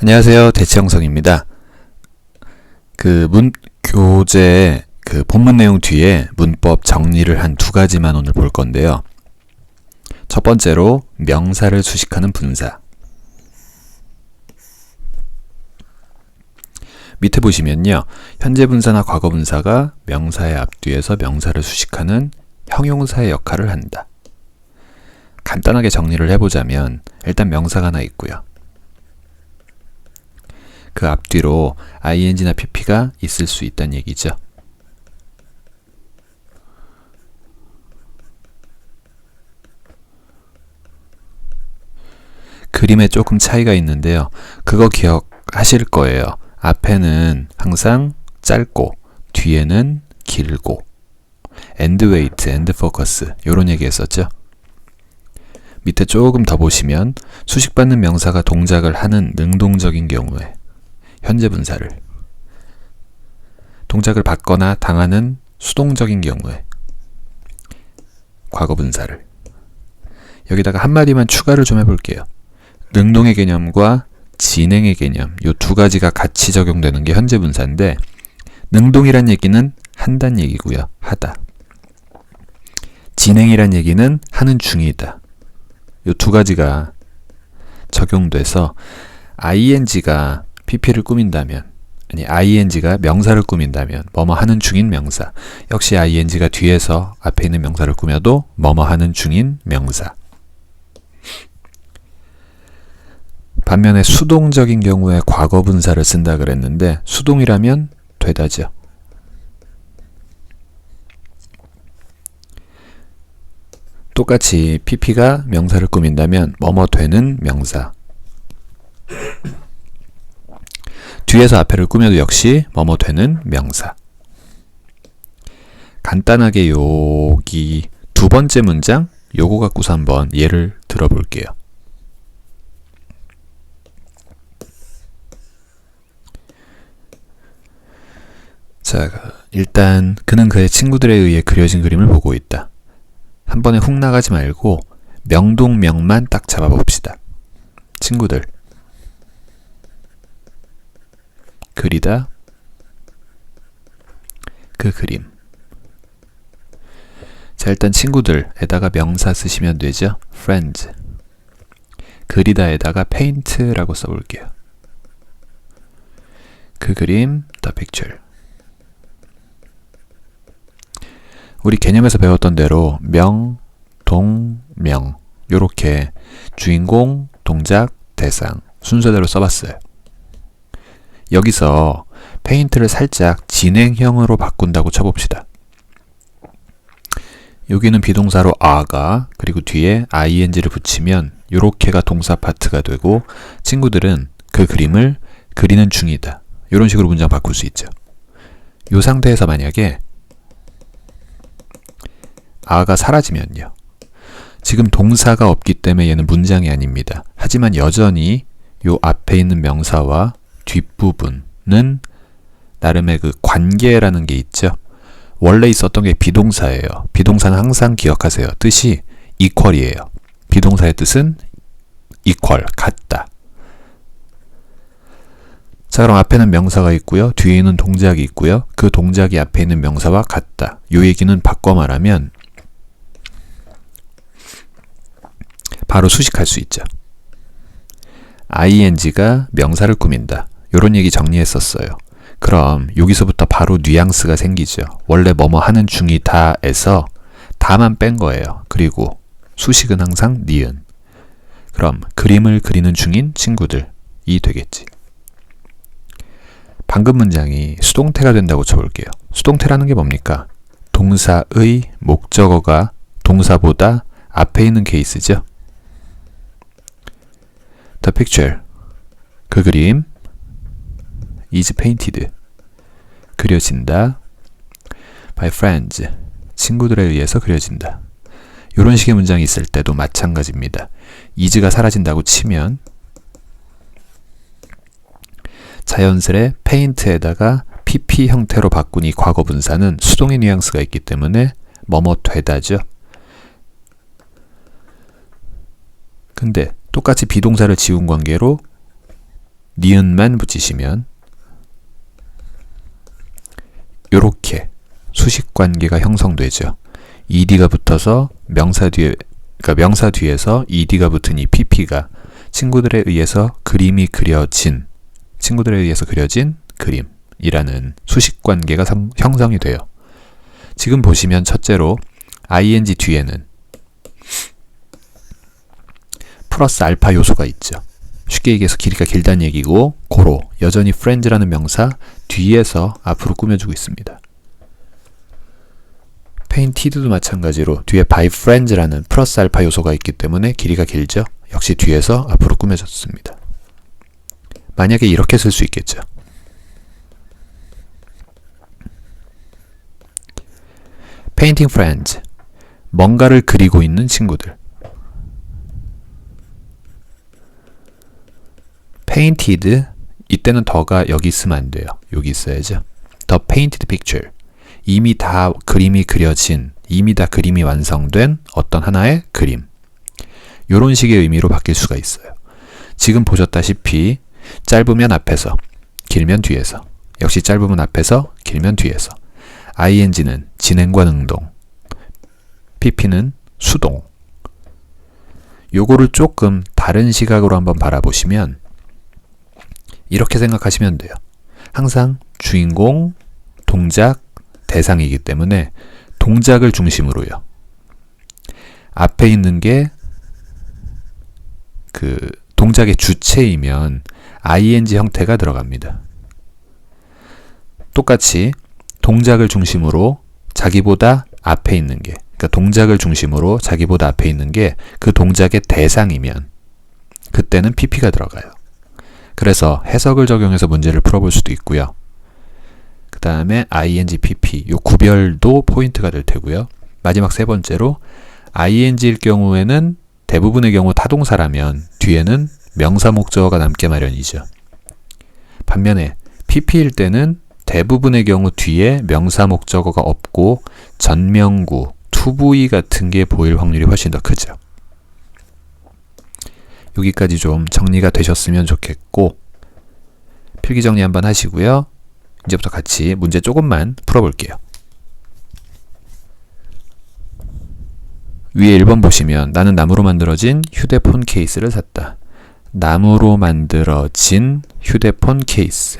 안녕하세요. 대치형성입니다. 교재 본문 내용 뒤에 문법 정리를 한 두 가지만 오늘 볼 건데요. 첫 번째로 명사를 수식하는 분사. 밑에 보시면요. 현재 분사나 과거 분사가 명사의 앞뒤에서 명사를 수식하는 형용사의 역할을 한다. 간단하게 정리를 해보자면 일단 명사가 하나 있고요. 그 앞뒤로 ing나 pp가 있을 수 있다는 얘기죠. 그림에 조금 차이가 있는데요. 그거 기억하실 거예요. 앞에는 항상 짧고 뒤에는 길고 end wait, end focus 이런 얘기 했었죠. 밑에 조금 더 보시면 수식받는 명사가 동작을 하는 능동적인 경우에 현재 분사를, 동작을 받거나 당하는 수동적인 경우에 과거 분사를, 여기다가 한마디만 추가를 좀 해볼게요. 능동의 개념과 진행의 개념, 이 두 가지가 같이 적용되는 게 현재 분사인데, 능동이란 얘기는 한다는 얘기고요. 하다. 진행이란 얘기는 하는 중이다. 이 두 가지가 적용돼서 ing가 pp를 꾸민다면, 아니 ing가 명사를 꾸민다면 뭐뭐 하는 중인 명사, 역시 ing가 뒤에서 앞에 있는 명사를 꾸며도 뭐뭐 하는 중인 명사. 반면에 수동적인 경우에 과거 분사를 쓴다 그랬는데, 수동이라면 되다죠. 똑같이 pp가 명사를 꾸민다면 뭐뭐 되는 명사, 뒤에서 앞에를 꾸며도 역시 뭐뭐 되는 명사. 간단하게 여기 두 번째 문장 요거 갖고서 한번 예를 들어볼게요. 자, 일단 그는 그의 친구들에 의해 그려진 그림을 보고 있다. 한 번에 훅 나가지 말고 명동명만 딱 잡아봅시다. 친구들, 그리다, 그 그림. 자, 일단 친구들에다가 명사 쓰시면 되죠. friends. 그리다에다가 paint라고 써볼게요. 그 그림, the picture. 우리 개념에서 배웠던 대로 명, 동, 명 요렇게 주인공, 동작, 대상 순서대로 써봤어요. 여기서 페인트를 살짝 진행형으로 바꾼다고 쳐봅시다. 여기는 비동사로 are가, 그리고 뒤에 ing를 붙이면 요렇게가 동사 파트가 되고, 친구들은 그 그림을 그리는 중이다. 이런 식으로 문장 바꿀 수 있죠. 이 상태에서 만약에 are가 사라지면요, 지금 동사가 없기 때문에 얘는 문장이 아닙니다. 하지만 여전히 요 앞에 있는 명사와 뒷부분은 나름의 그 관계라는 게 있죠. 원래 있었던 게 비동사예요. 비동사는 항상 기억하세요. 뜻이 equal이에요. 비동사의 뜻은 equal, 같다. 자, 그럼 앞에는 명사가 있고요. 뒤에는 동작이 있고요. 그 동작이 앞에 있는 명사와 같다. 요 얘기는 바꿔 말하면 바로 수식할 수 있죠. ing가 명사를 꾸민다. 요런 얘기 정리했었어요. 그럼 여기서부터 바로 뉘앙스가 생기죠. 원래 뭐뭐 하는 중이다에서 다만 뺀 거예요. 그리고 수식은 항상 니은. 그럼 그림을 그리는 중인 친구들이 되겠지. 방금 문장이 수동태가 된다고 쳐볼게요. 수동태라는 게 뭡니까? 동사의 목적어가 동사보다 앞에 있는 케이스죠. The picture, 그 그림, is painted, 그려진다. by friends, 친구들에 의해서 그려진다. 이런 식의 문장이 있을 때도 마찬가지입니다. is가 사라진다고 치면 자연스레 paint에다가 pp 형태로 바꾼 이 과거 분사는 수동의 뉘앙스가 있기 때문에 뭐뭐 되다죠. 근데 똑같이 비동사를 지운 관계로 니은만 붙이시면 요렇게 수식관계가 형성되죠. ed가 붙어서 명사 뒤에, 그러니까 명사 뒤에서 ed가 붙은 이 pp가 친구들에 의해서 그림이 그려진, 친구들에 의해서 그려진 그림이라는 수식관계가 형성이 돼요. 지금 보시면 첫째로 ing 뒤에는 플러스 알파 요소가 있죠. 쉽게 얘기해서 길이가 길다는 얘기고, 고로 여전히 friends라는 명사 뒤에서 앞으로 꾸며주고 있습니다. painted도 마찬가지로 뒤에 by friends라는 플러스 알파 요소가 있기 때문에 길이가 길죠. 역시 뒤에서 앞으로 꾸며졌습니다. 만약에 이렇게 쓸 수 있겠죠. painting friends, 뭔가를 그리고 있는 친구들. painted, 이때는 더가 여기 있으면 안 돼요. 여기 있어야죠. The painted picture, 이미 다 그림이 그려진, 이미 다 그림이 완성된 어떤 하나의 그림. 이런 식의 의미로 바뀔 수가 있어요. 지금 보셨다시피 짧으면 앞에서, 길면 뒤에서, 역시 짧으면 앞에서, 길면 뒤에서. ing는 진행과 능동, pp는 수동. 요거를 조금 다른 시각으로 한번 바라보시면 이렇게 생각하시면 돼요. 항상 주인공, 동작, 대상이기 때문에 동작을 중심으로요. 앞에 있는 게 그 동작의 주체이면 ing 형태가 들어갑니다. 똑같이 동작을 중심으로 자기보다 앞에 있는 게, 그러니까 동작을 중심으로 자기보다 앞에 있는 게 그 동작의 대상이면 그때는 pp가 들어가요. 그래서 해석을 적용해서 문제를 풀어볼 수도 있고요. 그 다음에 ing, pp, 요 구별도 포인트가 될 테고요. 마지막 세 번째로 ing일 경우에는 대부분의 경우 타동사라면 뒤에는 명사 목적어가 남게 마련이죠. 반면에 pp일 때는 대부분의 경우 뒤에 명사 목적어가 없고 전명구, 투부위 같은 게 보일 확률이 훨씬 더 크죠. 여기까지 좀 정리가 되셨으면 좋겠고, 필기 정리 한번 하시고요. 이제부터 같이 문제 조금만 풀어볼게요. 위에 1번 보시면 나는 나무로 만들어진 휴대폰 케이스를 샀다. 나무로 만들어진 휴대폰 케이스.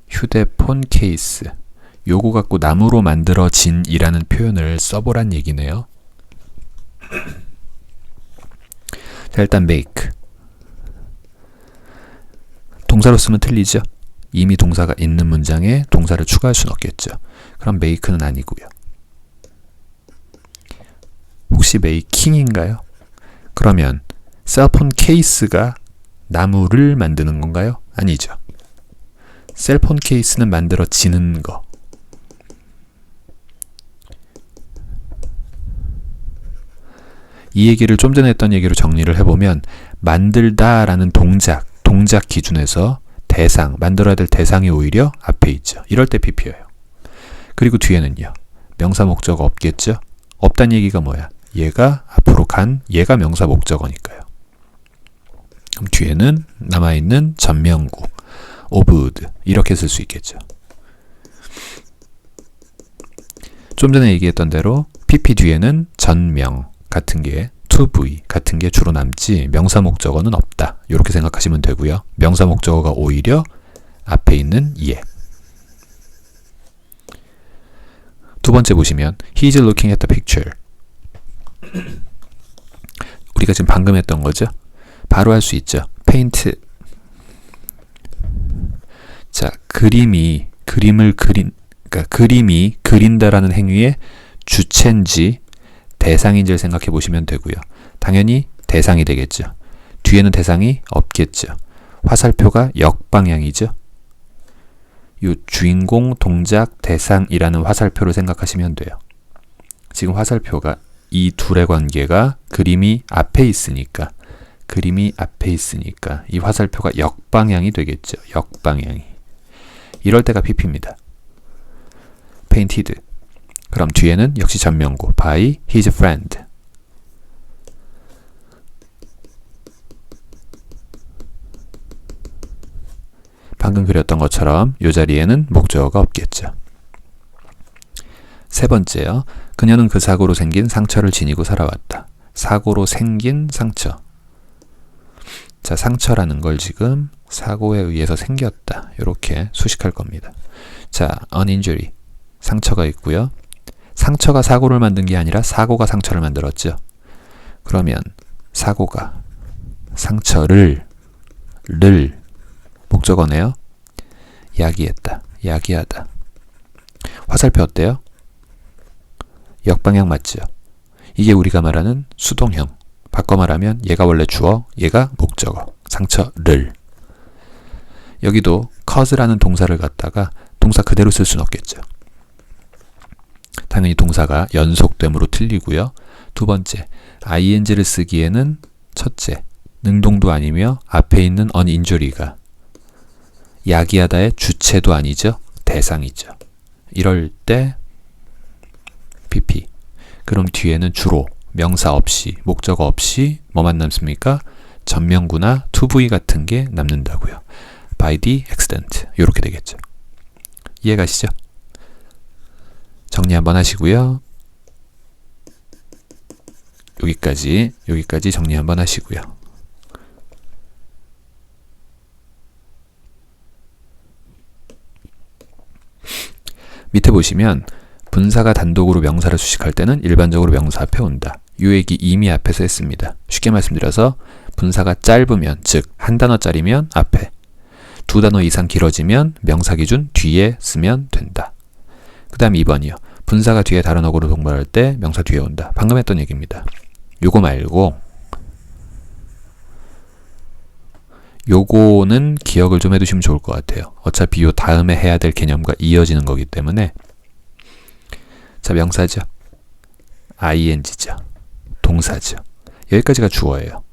휴대폰 케이스. 요거 갖고 나무로 만들어진 이라는 표현을 써보란 얘기네요. 자, 일단 make. 동사로 쓰면 틀리죠. 이미 동사가 있는 문장에 동사를 추가할 수는 없겠죠. 그럼 make는 아니고요. 혹시 making인가요? 그러면 셀폰 케이스가 나무를 만드는 건가요? 아니죠. 셀폰 케이스는 만들어지는 거. 이 얘기를 좀 전에 했던 얘기로 정리를 해보면 만들다라는 동작 기준에서 대상, 만들어야 될 대상이 오히려 앞에 있죠. 이럴 때 pp예요. 그리고 뒤에는요. 명사 목적어 없겠죠? 없단 얘기가 뭐야? 얘가 앞으로 간, 얘가 명사 목적어니까요. 그럼 뒤에는 남아있는 전명구, 오브드 이렇게 쓸 수 있겠죠. 좀 전에 얘기했던 대로 pp 뒤에는 전명 같은 게, to be 같은 게 주로 남지 명사 목적어는 없다. 이렇게 생각하시면 되고요. 명사 목적어가 오히려 앞에 있는 얘. 두 번째 보시면 He's looking at the picture. 우리가 지금 방금 했던 거죠. 바로 할 수 있죠. paint. 자, 그림이 그린다라는 행위의 주체인지 대상인지를 생각해 보시면 되고요. 당연히 대상이 되겠죠. 뒤에는 대상이 없겠죠. 화살표가 역방향이죠. 이 주인공, 동작, 대상이라는 화살표를 생각하시면 돼요. 지금 화살표가 이 둘의 관계가 그림이 앞에 있으니까 이 화살표가 역방향이 되겠죠. 역방향이. 이럴 때가 pp입니다. painted. 그럼 뒤에는 역시 전명구 by his friend. 방금 그렸던 것처럼 이 자리에는 목적어가 없겠죠. 세 번째요. 그녀는 그 사고로 생긴 상처를 지니고 살아왔다. 사고로 생긴 상처. 자, 상처라는 걸 지금 사고에 의해서 생겼다. 이렇게 수식할 겁니다. 자, an injury. 상처가 있고요. 상처가 사고를 만든 게 아니라 사고가 상처를 만들었죠. 그러면 사고가 상처를 목적어네요. 야기했다. 야기하다. 화살표 어때요? 역방향 맞죠? 이게 우리가 말하는 수동형. 바꿔 말하면 얘가 원래 주어, 얘가 목적어. 상처를. 여기도 cause라는 동사를 갖다가 동사 그대로 쓸 수는 없겠죠. 당연히 동사가 연속됨으로 틀리고요. 두 번째, ing를 쓰기에는 첫째, 능동도 아니며 앞에 있는 an injury가 야기하다의 주체도 아니죠. 대상이죠. 이럴 때 pp. 그럼 뒤에는 주로 명사 없이, 목적어 없이 뭐만 남습니까? 전명구나 to-be 같은 게 남는다고요. by the accident. 이렇게 되겠죠. 이해가시죠? 정리 한번 하시고요. 여기까지 정리 한번 하시고요. 밑에 보시면 분사가 단독으로 명사를 수식할 때는 일반적으로 명사 앞에 온다. 이 얘기 이미 앞에서 했습니다. 쉽게 말씀드려서 분사가 짧으면, 즉 한 단어짜리면 앞에, 두 단어 이상 길어지면 명사 기준 뒤에 쓰면 된다. 그 다음 2번이요. 분사가 뒤에 다른 어구로 동반할 때 명사 뒤에 온다. 방금 했던 얘기입니다. 요거 말고 요거는 기억을 좀 해두시면 좋을 것 같아요. 어차피 요 다음에 해야 될 개념과 이어지는 거기 때문에. 자, 명사죠. ing죠. 동사죠. 여기까지가 주어예요.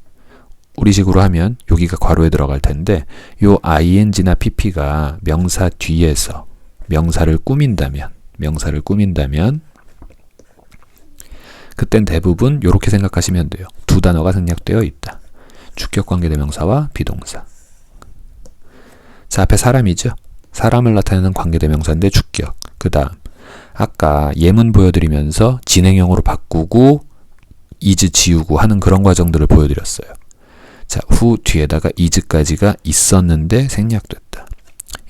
우리식으로 하면 여기가 괄호에 들어갈 텐데 요 ing나 pp가 명사 뒤에서 명사를 꾸민다면 그땐 대부분 이렇게 생각하시면 돼요. 두 단어가 생략되어 있다. 주격 관계대명사와 비동사. 자, 앞에 사람이죠. 사람을 나타내는 관계대명사인데 주격. 그 다음 아까 예문 보여드리면서 진행형으로 바꾸고 is 지우고 하는 그런 과정들을 보여드렸어요. 자, who 뒤에다가 is까지가 있었는데 생략됐다.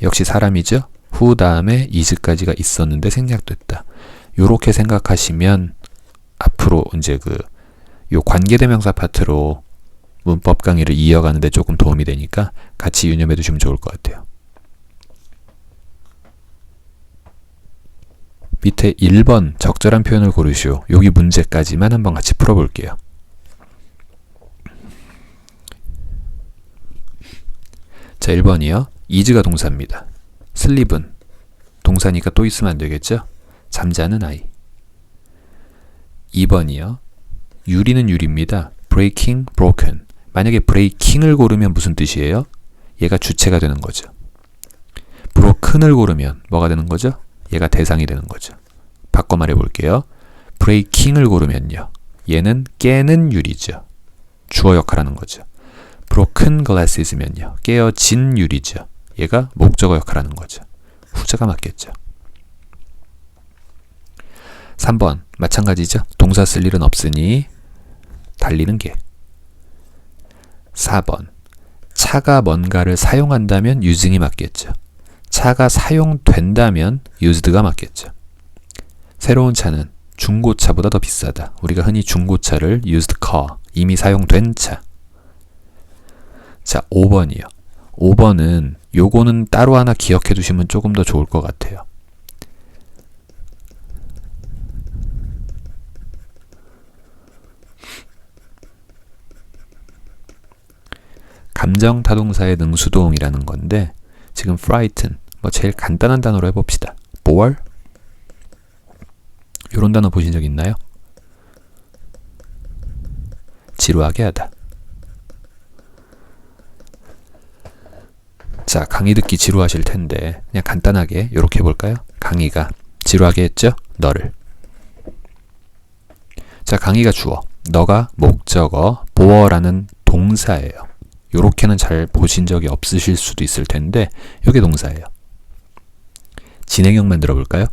역시 사람이죠. who 다음에 is까지가 있었는데 생략됐다. 요렇게 생각하시면 앞으로 이제 요 관계대명사 파트로 문법 강의를 이어가는데 조금 도움이 되니까 같이 유념해 두시면 좋을 것 같아요. 밑에 1번 적절한 표현을 고르시오. 여기 문제까지만 한번 같이 풀어볼게요. 자, 1번이요. is가 동사입니다. sleep은 동사니까 또 있으면 안 되겠죠? 잠자는 아이. 2번이요. 유리는 유리입니다. breaking, broken. 만약에 breaking을 고르면 무슨 뜻이에요? 얘가 주체가 되는 거죠. broken을 고르면 뭐가 되는 거죠? 얘가 대상이 되는 거죠. 바꿔 말해 볼게요. breaking을 고르면요. 얘는 깨는 유리죠. 주어 역할하는 거죠. broken glasses면요. 깨어진 유리죠. 얘가 목적어 역할하는 거죠. 후자가 맞겠죠. 3번 마찬가지죠. 동사 쓸 일은 없으니 달리는 개. 4번 차가 뭔가를 사용한다면 using이 맞겠죠. 차가 사용된다면 used가 맞겠죠. 새로운 차는 중고차보다 더 비싸다. 우리가 흔히 중고차를 used car, 이미 사용된 차. 자, 5번이요. 5번은 요거는 따로 하나 기억해 두시면 조금 더 좋을 것 같아요. 감정 타동사의 능수동이라는 건데 지금 frighten, 제일 간단한 단어로 해봅시다. bore? 이런 단어 보신 적 있나요? 지루하게 하다. 자, 강의 듣기 지루하실 텐데 그냥 간단하게 이렇게 해볼까요? 강의가 지루하게 했죠? 너를. 자, 강의가 주어, 너가 목적어, bore라는 동사예요. 요렇게는 잘 보신 적이 없으실 수도 있을 텐데 이게 동사예요. 진행형 만들어 볼까요?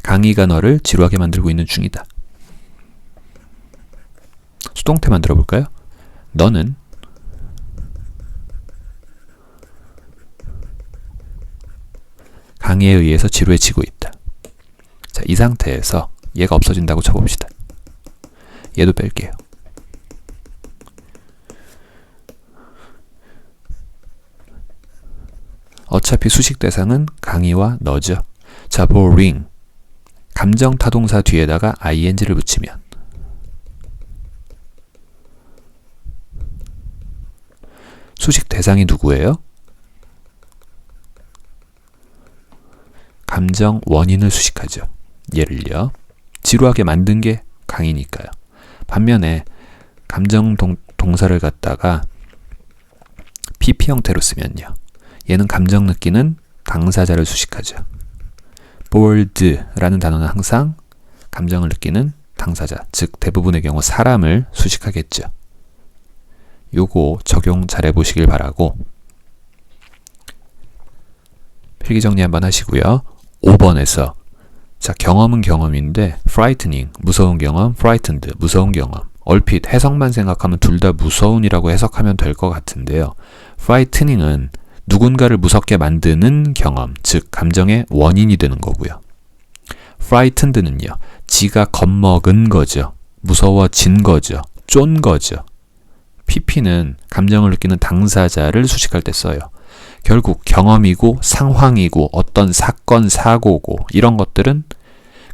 강희가 너를 지루하게 만들고 있는 중이다. 수동태 만들어 볼까요? 너는 강희에 의해서 지루해지고 있다. 자, 이 상태에서 얘가 없어진다고 쳐봅시다. 얘도 뺄게요. 어차피 수식 대상은 강희와 너죠. 자, boring. 감정 타동사 뒤에다가 ing를 붙이면 수식 대상이 누구예요? 감정 원인을 수식하죠. 예를요. 지루하게 만든 게 강희니까요. 반면에 감정 동사를 갖다가 PP 형태로 쓰면요. 얘는 감정 느끼는 당사자를 수식하죠. bored라는 단어는 항상 감정을 느끼는 당사자, 즉 대부분의 경우 사람을 수식하겠죠. 요거 적용 잘 해보시길 바라고 필기 정리 한번 하시고요. 5번에서 자, 경험은 경험인데 frightening, 무서운 경험, frightened, 무서운 경험. 얼핏 해석만 생각하면 둘 다 무서운이라고 해석하면 될 것 같은데요. frightening은 누군가를 무섭게 만드는 경험, 즉 감정의 원인이 되는 거고요. frightened는요. 지가 겁먹은 거죠. 무서워진 거죠. 쫀 거죠. PP는 감정을 느끼는 당사자를 수식할 때 써요. 결국 경험이고 상황이고 어떤 사건, 사고고 이런 것들은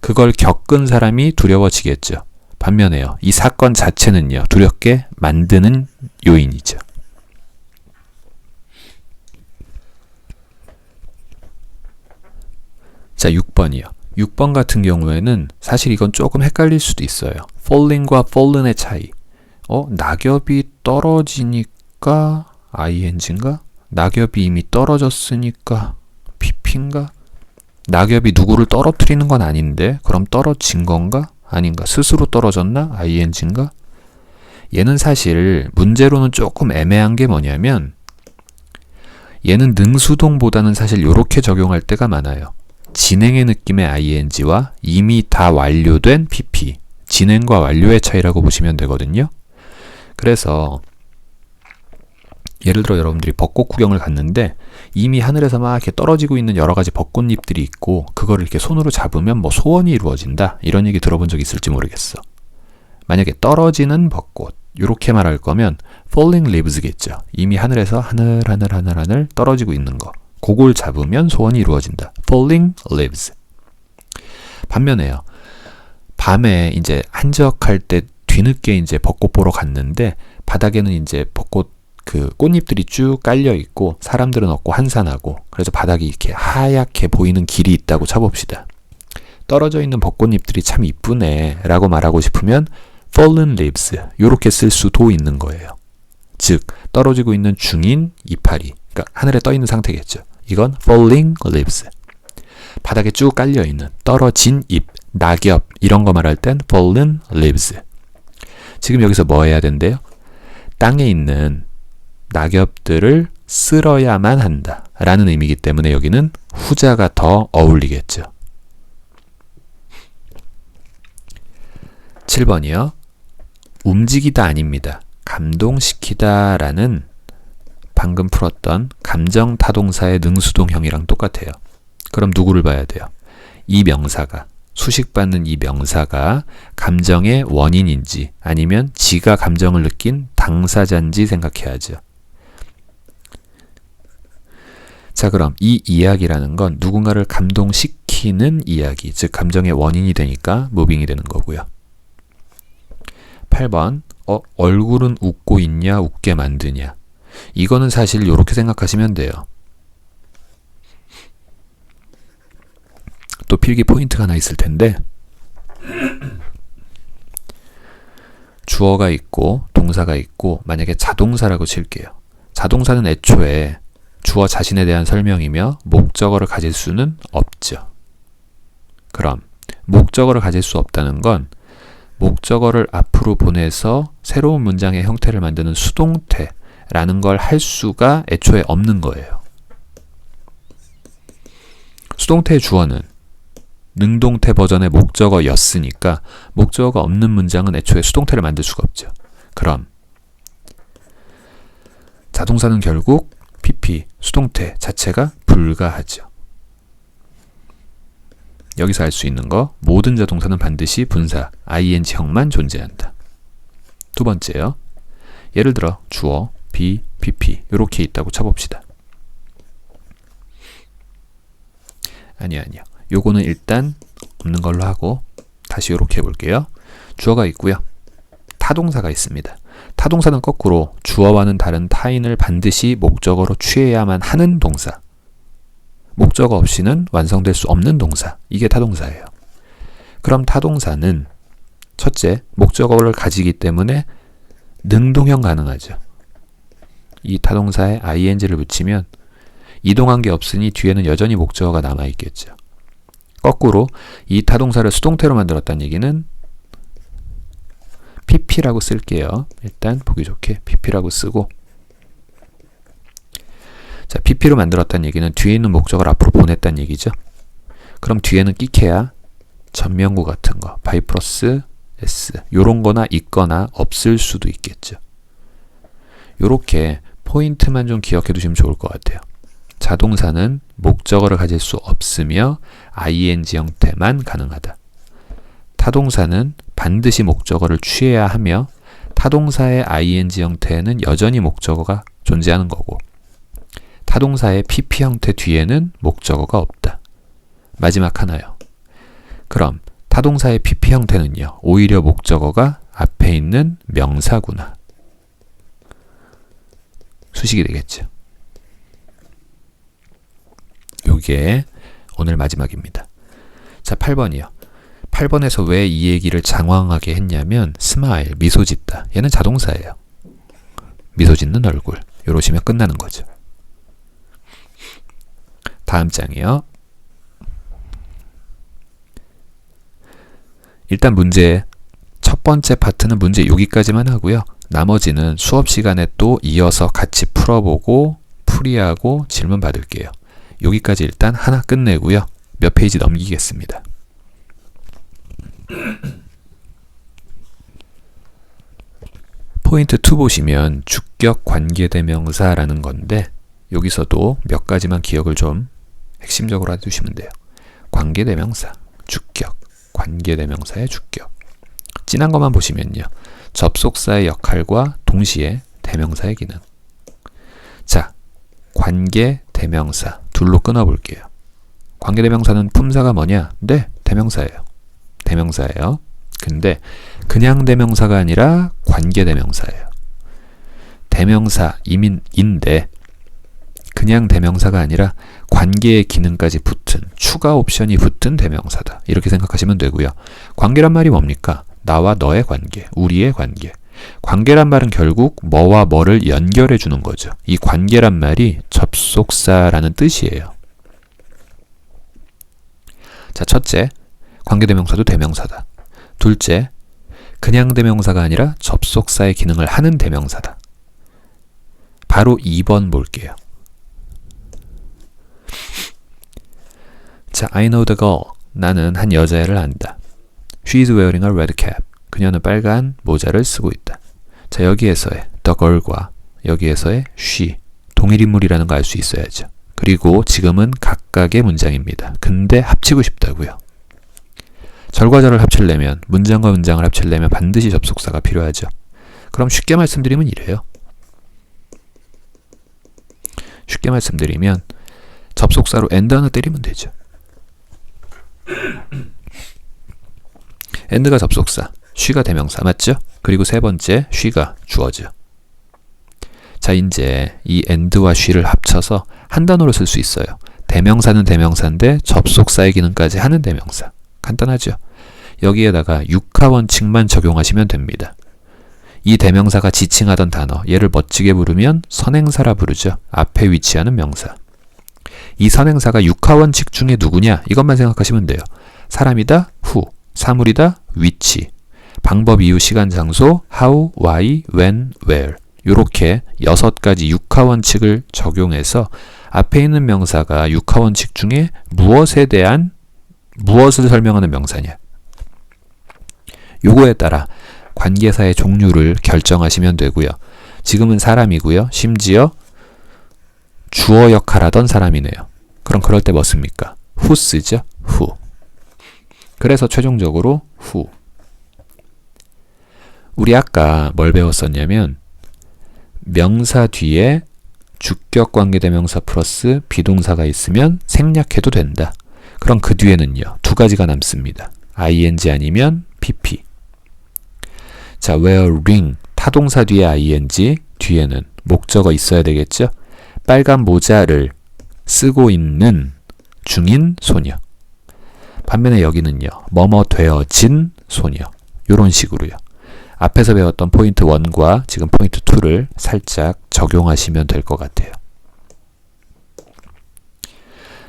그걸 겪은 사람이 두려워지겠죠. 반면에요. 이 사건 자체는요. 두렵게 만드는 요인이죠. 자, 6번이요. 6번 같은 경우에는 사실 이건 조금 헷갈릴 수도 있어요. falling과 fallen의 차이. 낙엽이 떨어지니까 ing인가? 낙엽이 이미 떨어졌으니까 pp인가? 낙엽이 누구를 떨어뜨리는 건 아닌데 그럼 떨어진 건가? 아닌가? 스스로 떨어졌나? ing인가? 얘는 사실 문제로는 조금 애매한 게 뭐냐면 얘는 능수동보다는 사실 이렇게 적용할 때가 많아요. 진행의 느낌의 ing와 이미 다 완료된 pp, 진행과 완료의 차이라고 보시면 되거든요. 그래서 예를 들어 여러분들이 벚꽃 구경을 갔는데 이미 하늘에서 막 이렇게 떨어지고 있는 여러 가지 벚꽃잎들이 있고 그거를 이렇게 손으로 잡으면 뭐 소원이 이루어진다 이런 얘기 들어본 적 있을지 모르겠어. 만약에 떨어지는 벚꽃 이렇게 말할 거면 falling leaves겠죠. 이미 하늘에서 하늘 떨어지고 있는 거 그걸 잡으면 소원이 이루어진다. falling leaves. 반면에요. 밤에 이제 한적할 때 뒤늦게 이제 벚꽃 보러 갔는데 바닥에는 이제 벚꽃 그 꽃잎들이 쭉 깔려 있고 사람들은 없고 한산하고 그래서 바닥이 이렇게 하얗게 보이는 길이 있다고 쳐봅시다. 떨어져 있는 벚꽃잎들이 참 이쁘네 라고 말하고 싶으면 fallen leaves 요렇게 쓸 수도 있는 거예요. 즉 떨어지고 있는 중인 이파리, 그러니까 하늘에 떠 있는 상태겠죠. 이건 falling leaves. 바닥에 쭉 깔려 있는 떨어진 잎, 낙엽 이런 거 말할 땐 fallen leaves. 지금 여기서 뭐 해야 된대요? 땅에 있는 낙엽들을 쓸어야만 한다 라는 의미이기 때문에 여기는 후자가 더 어울리겠죠. 7번이요. 움직이다 아닙니다. 감동시키다 라는 방금 풀었던 감정 타동사의 능수동형이랑 똑같아요. 그럼 누구를 봐야 돼요? 이 명사가, 수식받는 이 명사가 감정의 원인인지 아니면 지가 감정을 느낀 당사자인지 생각해야죠. 자, 그럼 이 이야기라는 건 누군가를 감동시키는 이야기, 즉 감정의 원인이 되니까 무빙이 되는 거고요. 8번, 얼굴은 웃고 있냐, 웃게 만드냐. 이거는 사실 이렇게 생각하시면 돼요. 또 필기 포인트가 하나 있을 텐데 주어가 있고 동사가 있고 만약에 자동사라고 칠게요. 자동사는 애초에 주어 자신에 대한 설명이며 목적어를 가질 수는 없죠. 그럼 목적어를 가질 수 없다는 건 목적어를 앞으로 보내서 새로운 문장의 형태를 만드는 수동태라는 걸 할 수가 애초에 없는 거예요. 수동태의 주어는 능동태 버전의 목적어였으니까 목적어가 없는 문장은 애초에 수동태를 만들 수가 없죠. 그럼 자동사는 결국 PP, 수동태 자체가 불가하죠. 여기서 알 수 있는 거, 모든 자동사는 반드시 분사, ing형만 존재한다. 두 번째요. 예를 들어 주어, be, pp 이렇게 있다고 쳐봅시다. 아니요. 요거는 일단 없는 걸로 하고 다시 이렇게 해볼게요. 주어가 있고요. 타동사가 있습니다. 타동사는 거꾸로 주어와는 다른 타인을 반드시 목적어로 취해야만 하는 동사. 목적어 없이는 완성될 수 없는 동사. 이게 타동사예요. 그럼 타동사는 첫째, 목적어를 가지기 때문에 능동형 가능하죠. 이 타동사에 ing를 붙이면 이동한 게 없으니 뒤에는 여전히 목적어가 남아있겠죠. 거꾸로 이 타동사를 수동태로 만들었다는 얘기는 pp라고 쓸게요. 일단 보기 좋게 pp라고 쓰고, 자, pp로 만들었다는 얘기는 뒤에 있는 목적어를 앞으로 보냈다는 얘기죠. 그럼 뒤에는 끼케야 전면구 같은 거, by 플러스 s 요런 거나 있거나 없을 수도 있겠죠. 요렇게 포인트만 좀 기억해 두시면 좋을 것 같아요. 자동사는 목적어를 가질 수 없으며 ing 형태만 가능하다. 타동사는 반드시 목적어를 취해야 하며 타동사의 ing 형태에는 여전히 목적어가 존재하는 거고, 타동사의 pp 형태 뒤에는 목적어가 없다. 마지막 하나요. 그럼 타동사의 pp 형태는요, 오히려 목적어가 앞에 있는 명사구나. 수식이 되겠죠. 요게 오늘 마지막입니다. 자, 8번이요. 8번에서 왜 이 얘기를 장황하게 했냐면 스마일, 미소 짓다. 얘는 자동사예요. 미소 짓는 얼굴. 요러시면 끝나는 거죠. 다음 장이요. 일단 문제 첫 번째 파트는 문제 여기까지만 하고요. 나머지는 수업 시간에 또 이어서 같이 풀어보고 풀이하고 질문 받을게요. 여기까지 일단 하나 끝내고요. 몇 페이지 넘기겠습니다. 포인트 2 보시면 주격 관계대명사라는 건데 여기서도 몇 가지만 기억을 좀 핵심적으로 해두시면 돼요. 관계대명사, 주격, 관계대명사의 주격. 진한 것만 보시면요. 접속사의 역할과 동시에 대명사의 기능. 자, 관계대명사 둘로 끊어볼게요. 관계대명사는 품사가 뭐냐? 네, 대명사예요. 대명사예요. 근데 그냥 대명사가 아니라 관계대명사예요. 대명사인데 그냥 대명사가 아니라 관계의 기능까지 붙은, 추가 옵션이 붙은 대명사다. 이렇게 생각하시면 되고요. 관계란 말이 뭡니까? 나와 너의 관계, 우리의 관계. 관계란 말은 결국 뭐와 뭐를 연결해 주는 거죠. 이 관계란 말이 접속사라는 뜻이에요. 자, 첫째, 관계대명사도 대명사다. 둘째, 그냥 대명사가 아니라 접속사의 기능을 하는 대명사다. 바로 2번 볼게요. 자, I know the girl. 나는 한 여자애를 안다. She is wearing a red cap. 그녀는 빨간 모자를 쓰고 있다. 자, 여기에서의 the girl과 여기에서의 she, 동일 인물이라는 거 알 수 있어야죠. 그리고 지금은 각각의 문장입니다. 근데 합치고 싶다고요. 절과 절을 합치려면, 문장과 문장을 합치려면 반드시 접속사가 필요하죠. 그럼 쉽게 말씀드리면 이래요. 쉽게 말씀드리면 접속사로 and 하나 때리면 되죠. and가 접속사, she가 대명사, 맞죠? 그리고 세 번째, she가 주어죠. 자, 이제 이 and와 she를 합쳐서 한 단어로 쓸 수 있어요. 대명사는 대명사인데 접속사의 기능까지 하는 대명사. 간단하죠? 여기에다가 육하 원칙만 적용하시면 됩니다. 이 대명사가 지칭하던 단어, 얘를 멋지게 부르면 선행사라 부르죠. 앞에 위치하는 명사. 이 선행사가 육하 원칙 중에 누구냐? 이것만 생각하시면 돼요. 사람이다, who. 사물이다, 위치, 방법, 이유, 시간, 장소, how, why, when, where 요렇게 6가지 육하원칙을 적용해서 앞에 있는 명사가 육하원칙 중에 무엇에 대한 무엇을 설명하는 명사냐 요거에 따라 관계사의 종류를 결정하시면 되고요. 지금은 사람이고요. 심지어 주어 역할하던 사람이네요. 그럼 그럴 때 뭐 씁니까? who 쓰죠? who. 그래서 최종적으로 who. 우리 아까 뭘 배웠었냐면 명사 뒤에 주격 관계대명사 플러스 비동사가 있으면 생략해도 된다. 그럼 그 뒤에는요. 2가지가 남습니다. ing 아니면 pp. 자, wearing 타동사 뒤에 ing, 뒤에는 목적어 있어야 되겠죠? 빨간 모자를 쓰고 있는 중인 소녀. 반면에 여기는요. 뭐뭐 되어진 소녀. 요런 식으로요. 앞에서 배웠던 포인트 1과 지금 포인트 2를 살짝 적용하시면 될 것 같아요.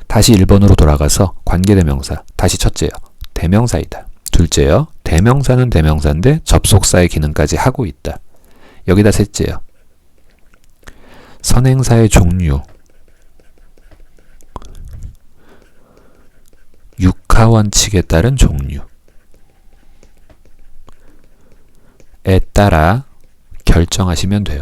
다시 1번으로 돌아가서 관계대명사. 다시 첫째요. 대명사이다. 둘째요. 대명사는 대명사인데 접속사의 기능까지 하고 있다. 여기다 셋째요. 선행사의 종류. 육하원칙에 따른 종류. 에 따라 결정하시면 돼요.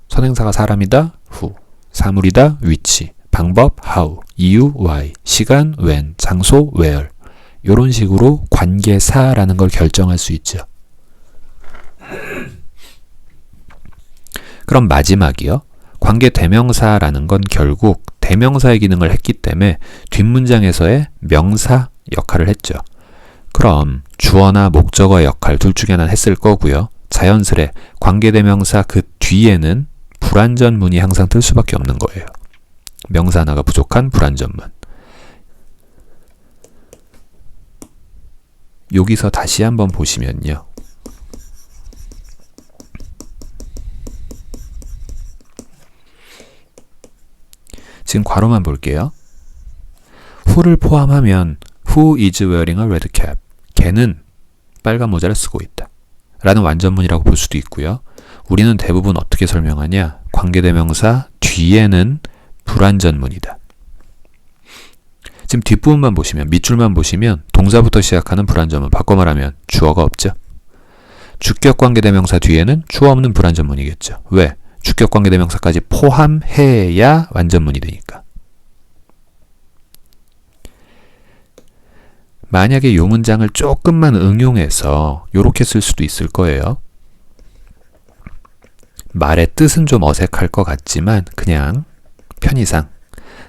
선행사가 사람이다, who, 사물이다, which, 방법, how, 이유, why, 시간, when, 장소, where 이런 식으로 관계사라는 걸 결정할 수 있죠. 그럼 마지막이요. 관계대명사라는 건 결국 대명사의 기능을 했기 때문에 뒷문장에서의 명사 역할을 했죠. 그럼 주어나 목적어의 역할 둘 중에 하나는 했을 거고요. 자연스레 관계대명사 그 뒤에는 불완전문이 항상 뜰 수밖에 없는 거예요. 명사 하나가 부족한 불완전문. 여기서 다시 한번 보시면요. 지금 괄호만 볼게요. who를 포함하면 Who is wearing a red cap? 걔는 빨간 모자를 쓰고 있다. 라는 완전문이라고 볼 수도 있고요. 우리는 대부분 어떻게 설명하냐? 관계대명사 뒤에는 불완전문이다. 지금 뒷부분만 보시면, 밑줄만 보시면 동사부터 시작하는 불완전문, 바꿔 말하면 주어가 없죠. 주격 관계대명사 뒤에는 주어 없는 불완전문이겠죠. 왜? 주격 관계대명사까지 포함해야 완전문이 되니까. 만약에 이 문장을 조금만 응용해서 이렇게 쓸 수도 있을 거예요. 말의 뜻은 좀 어색할 것 같지만 그냥 편의상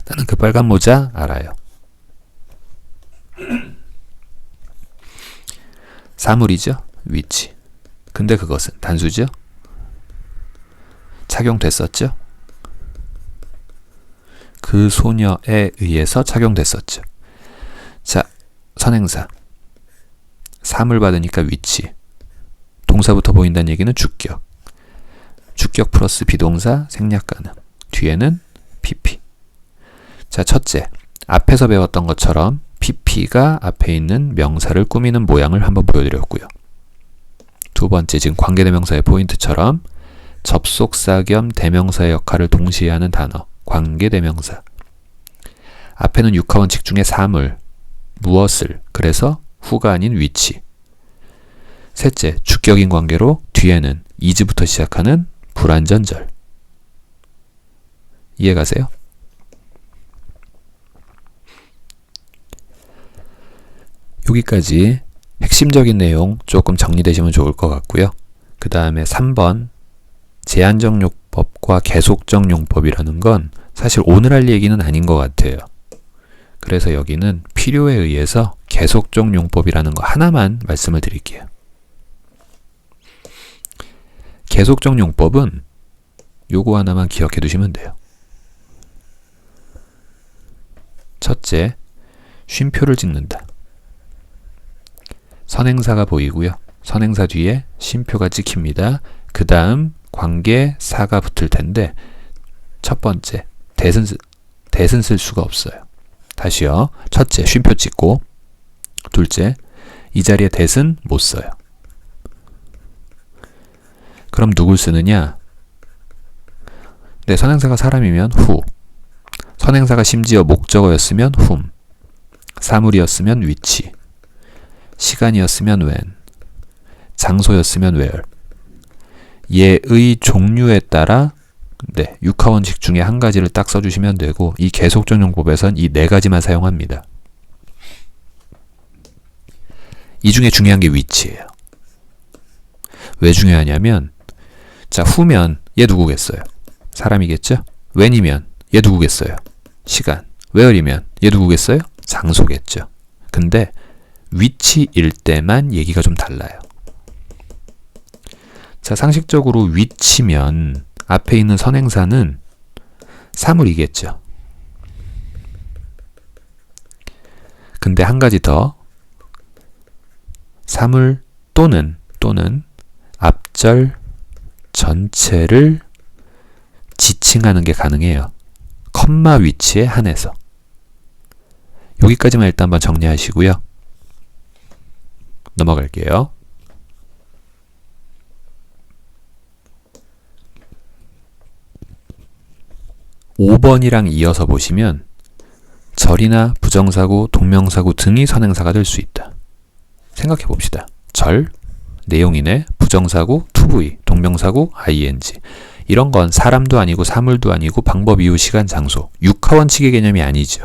나는 그 빨간 모자 알아요. 사물이죠. which. 근데 그것은 단수죠. 착용됐었죠. 그 소녀에 의해서 착용됐었죠. 자, 선행사. 사물 받으니까 which. 동사부터 보인다는 얘기는 주격. 주격 플러스 비동사 생략 가능. 뒤에는 pp. 자, 첫째. 앞에서 배웠던 것처럼 pp가 앞에 있는 명사를 꾸미는 모양을 한번 보여드렸고요. 두 번째, 지금 관계대명사의 포인트처럼 접속사 겸 대명사의 역할을 동시에 하는 단어, 관계대명사. 앞에는 육하원칙 중에 사물, 무엇을, 그래서 who가 아닌 which. 셋째, 주격인 관계로 뒤에는 is부터 시작하는 불완전절. 이해가세요? 여기까지 핵심적인 내용 조금 정리되시면 좋을 것 같고요. 그 다음에 3번 제한적 용법과 계속적 용법이라는 건 사실 오늘 할 얘기는 아닌 것 같아요. 그래서 여기는 필요에 의해서 계속적 용법이라는 거 하나만 말씀을 드릴게요. 계속적 용법은 요거 하나만 기억해 두시면 돼요. 첫째, 쉼표를 찍는다. 선행사가 보이고요. 선행사 뒤에 쉼표가 찍힙니다. 그 다음 관계사가 붙을 텐데 첫 번째, 대신 쓸 수가 없어요. 다시요. 첫째, 쉼표 찍고 둘째, 이 자리에 that은 못 써요. 그럼 누굴 쓰느냐? 네, 선행사가 사람이면 who, 선행사가 심지어 목적어였으면 whom, 사물이었으면 which, 시간이었으면 when, 장소였으면 where. 얘의 종류에 따라 네, 육하원칙 중에 한 가지를 딱 써주시면 되고 이 계속적 용법에선 이 네 가지만 사용합니다. 이 중에 중요한 게 which예요. 왜 중요하냐면 자, who면 얘 누구겠어요? 사람이겠죠? when이면 얘 누구겠어요? 시간. where이면 얘 누구겠어요? 장소겠죠. 근데 which일 때만 얘기가 좀 달라요. 자, 상식적으로 which면 앞에 있는 선행사는 사물이겠죠. 근데 한 가지 더, 사물 또는 앞절 전체를 지칭하는 게 가능해요. 컴마 위치에 한해서. 여기까지만 일단 한번 정리하시고요. 넘어갈게요. 5번이랑 이어서 보시면 절이나 부정사구, 동명사구 등이 선행사가 될 수 있다. 생각해 봅시다. 절, 내용이네, 부정사구, to-be, 동명사구, ing. 이런 건 사람도 아니고 사물도 아니고 방법, 이유, 시간, 장소. 육하원칙의 개념이 아니죠.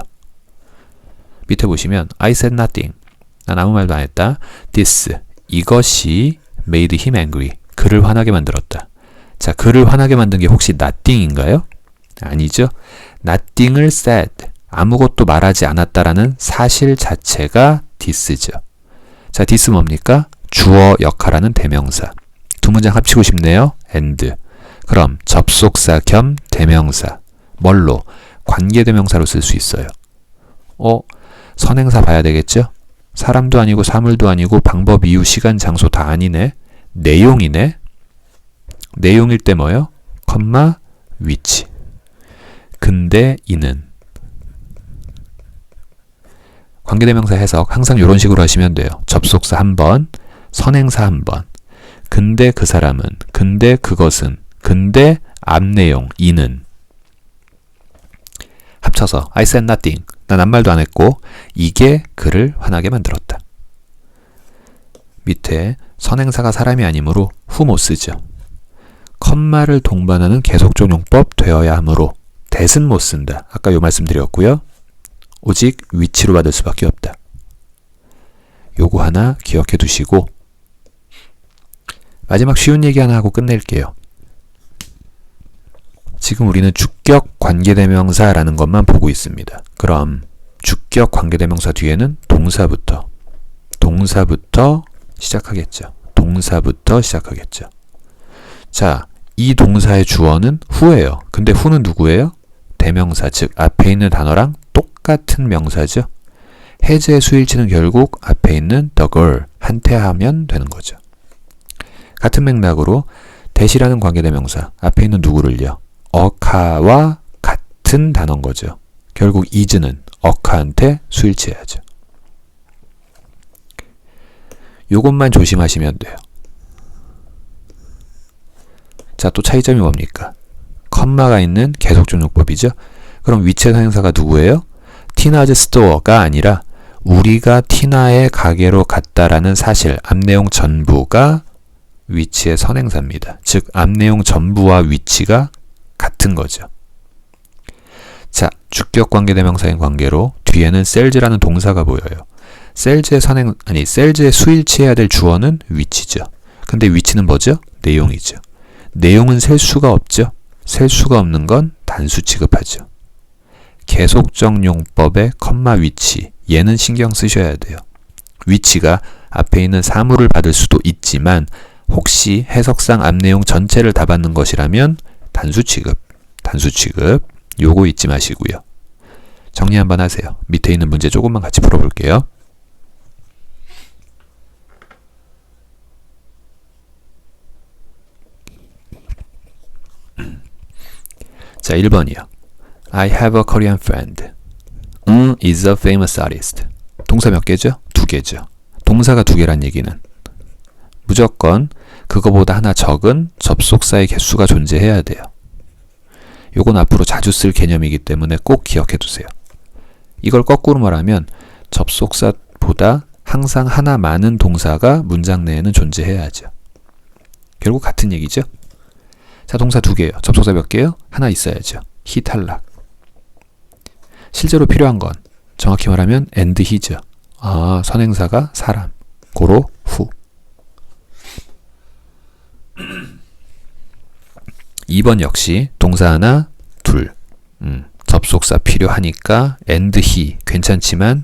밑에 보시면 I said nothing. 난 아무 말도 안 했다. This, 이것이 made him angry. 그를 화나게 만들었다. 자, 그를 화나게 만든 게 혹시 nothing인가요? 아니죠. nothing을 said, 아무것도 말하지 않았다라는 사실 자체가 this죠. 자, this 뭡니까? 주어 역할하는 대명사. 두 문장 합치고 싶네요. and. 그럼 접속사 겸 대명사. 뭘로? 관계대명사로 쓸 수 있어요. 선행사 봐야 되겠죠? 사람도 아니고 사물도 아니고 방법, 이유, 시간, 장소 다 아니네. 내용이네. 내용일 때 뭐요? 컴마 which. 근데 이는. 관계대명사 해석 항상 이런 식으로 하시면 돼요. 접속사 한 번, 선행사 한 번. 근데 그 사람은, 근데 그것은, 근데 앞내용 이는. 합쳐서 I said nothing. 난 아무 말도 안 했고 이게 그를 화나게 만들었다. 밑에 선행사가 사람이 아니므로 who 못 쓰죠. 컴마를 동반하는 계속적 용법 되어야 하므로 that은 못 쓴다. 아까 요 말씀 드렸고요. 오직 which로 받을 수밖에 없다. 요거 하나 기억해 두시고 마지막 쉬운 얘기 하나 하고 끝낼게요. 지금 우리는 주격 관계대명사라는 것만 보고 있습니다. 그럼 주격 관계대명사 뒤에는 동사부터 시작하겠죠. 동사부터 시작하겠죠. 자, 이 동사의 주어는 who예요. 근데 who는 누구예요? 대명사, 즉 앞에 있는 단어랑 똑같은 명사죠. 해제 수일치는 결국 앞에 있는 the girl 한테 하면 되는 거죠. 같은 맥락으로 that이라는 관계대명사 앞에 있는 누구를요? 어카와 같은 단어인 거죠. 결국 is는 어카한테 수일치해야죠. 요것만 조심하시면 돼요. 자, 또 차이점이 뭡니까? 컴마가 있는 계속적 용법이죠. 그럼 위치의 선행사가 누구예요? 티나즈 스토어가 아니라 우리가 티나의 가게로 갔다라는 사실, 앞내용 전부가 위치의 선행사입니다. 즉, 앞내용 전부와 위치가 같은 거죠. 자, 주격 관계대명사인 관계로 뒤에는 sells라는 동사가 보여요. sells의 수일치해야 될 주어는 위치죠. 근데 위치는 뭐죠? 내용이죠. 내용은 셀 수가 없죠. 셀 수가 없는 건 단수 취급하죠. 계속적 용법의 컴마 위치, 얘는 신경 쓰셔야 돼요. 위치가 앞에 있는 사물을 받을 수도 있지만 혹시 해석상 앞내용 전체를 다 받는 것이라면 단수 취급. 요거 잊지 마시고요. 정리 한번 하세요. 밑에 있는 문제 조금만 같이 풀어볼게요. 자, 1번이요. I have a Korean friend. is a famous artist. 동사 몇 개죠? 2개죠. 동사가 두 개란 얘기는 무조건 그거보다 하나 적은 접속사의 개수가 존재해야 돼요. 요건 앞으로 자주 쓸 개념이기 때문에 꼭 기억해 두세요. 이걸 거꾸로 말하면 접속사보다 항상 하나 많은 동사가 문장 내에는 존재해야죠. 결국 같은 얘기죠. 자, 동사 두 개예요. 접속사 몇 개요? 하나 있어야죠. he 탈락. 실제로 필요한 건 정확히 말하면 and he죠. 아, 선행사가 사람. 고로 who. 2번 역시 동사 하나, 둘. 접속사 필요하니까 and he 괜찮지만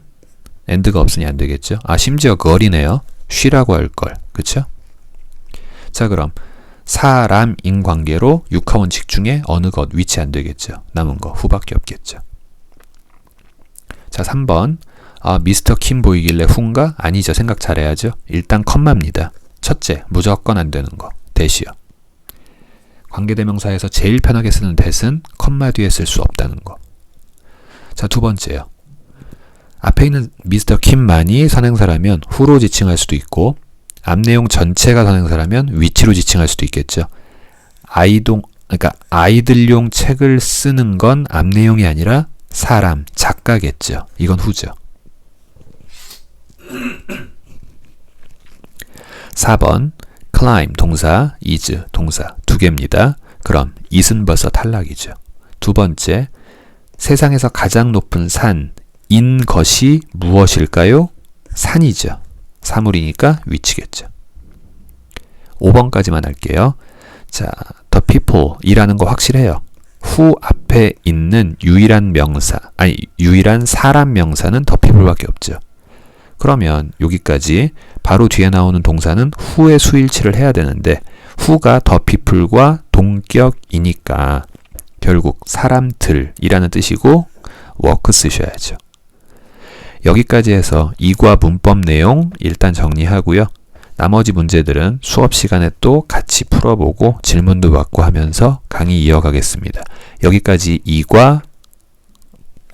and가 없으니 안 되겠죠. 아, 심지어 걸이네요. she라고 할 걸. 그쵸? 자, 그럼 사람인 관계로 육하원칙 중에 어느 것 위치 안 되겠죠. 남은 거 who밖에 없겠죠. 자, 3번. 아, 미스터 킴 보이길래 who인가? 아니죠. 생각 잘해야죠. 일단 컴마입니다. 첫째, 무조건 안 되는 거. 대시요. 관계대명사에서 제일 편하게 쓰는 대신 컴마 뒤에 쓸 수 없다는 거. 자, 두 번째요. 앞에 있는 미스터 킴만이 선행사라면 who로 지칭할 수도 있고 앞 내용 전체가 선행사라면 위치로 지칭할 수도 있겠죠. 그러니까 아이들용 책을 쓰는 건 앞 내용이 아니라 사람, 작가겠죠. 이건 who죠. 4번 climb 동사, is 동사 두 개입니다. 그럼 is은 벌써 탈락이죠. 두 번째, 세상에서 가장 높은 산인 것이 무엇일까요? 산이죠. 사물이니까 위치겠죠. 5번까지만 할게요. 자, the people 이라는 거 확실해요. who 앞에 있는 유일한 사람 명사는 the people밖에 없죠. 그러면 여기까지 바로 뒤에 나오는 동사는 who의 수일치를 해야 되는데 who가 the people과 동격이니까 결국 사람들이라는 뜻이고 work 쓰셔야죠. 여기까지 해서 이과 문법 내용 일단 정리하고요. 나머지 문제들은 수업 시간에 또 같이 풀어보고 질문도 받고 하면서 강의 이어가겠습니다. 여기까지 이과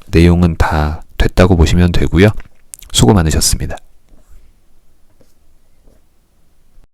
내용은 다 됐다고 보시면 되고요. 수고 많으셨습니다.